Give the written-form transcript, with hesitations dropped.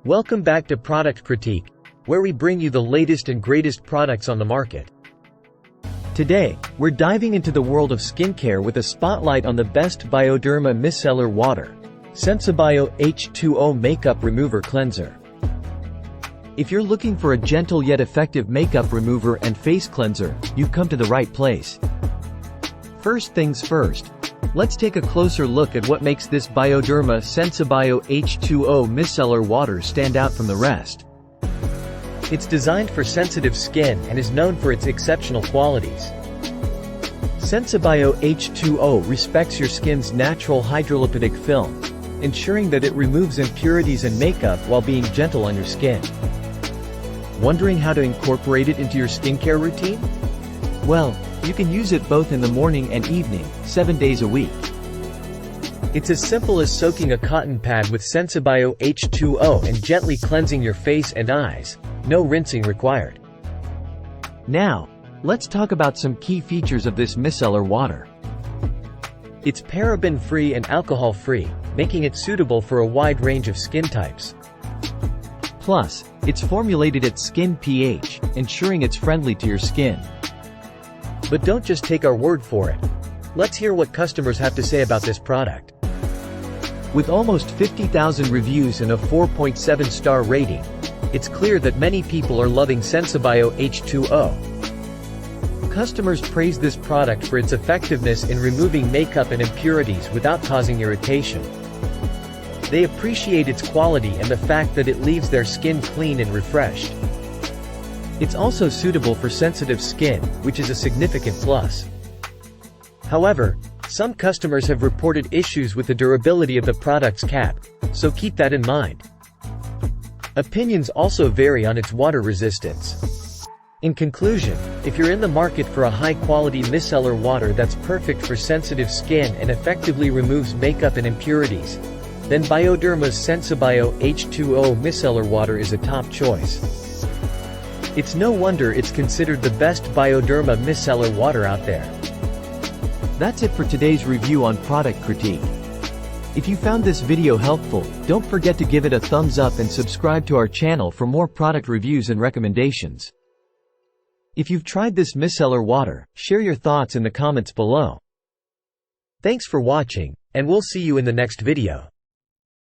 Welcome back to Product Critique, where we bring you the latest and greatest products on the market. Today, we're diving into the world of skincare with a spotlight on the best Bioderma Micellar Water, Sensibio H2O Makeup Remover Cleanser. If you're looking for a gentle yet effective makeup remover and face cleanser, you've come to the right place. First things first, let's take a closer look at what makes this Bioderma Sensibio H2O Micellar Water stand out from the rest. It's designed for sensitive skin and is known for its exceptional qualities. Sensibio H2O respects your skin's natural hydrolipidic film, ensuring that it removes impurities and makeup while being gentle on your skin. Wondering how to incorporate it into your skincare routine? Well, you can use it both in the morning and evening, 7 days a week. It's as simple as soaking a cotton pad with Sensibio H2O and gently cleansing your face and eyes. No rinsing required. Now, let's talk about some key features of this micellar water. It's paraben-free and alcohol-free, making it suitable for a wide range of skin types. Plus, it's formulated at skin pH, ensuring it's friendly to your skin. But don't just take our word for it. Let's hear what customers have to say about this product. With almost 50,000 reviews and a 4.7-star rating, it's clear that many people are loving Sensibio H2O. Customers praise this product for its effectiveness in removing makeup and impurities without causing irritation. They appreciate its quality and the fact that it leaves their skin clean and refreshed. It's also suitable for sensitive skin, which is a significant plus. However, some customers have reported issues with the durability of the product's cap, so keep that in mind. Opinions also vary on its water resistance. In conclusion, if you're in the market for a high-quality micellar water that's perfect for sensitive skin and effectively removes makeup and impurities, then Bioderma's Sensibio H2O Micellar Water is a top choice. It's no wonder it's considered the best Bioderma micellar water out there. That's it for today's review on Product Critique. If you found this video helpful, don't forget to give it a thumbs up and subscribe to our channel for more product reviews and recommendations. If you've tried this micellar water, share your thoughts in the comments below. Thanks for watching, and we'll see you in the next video.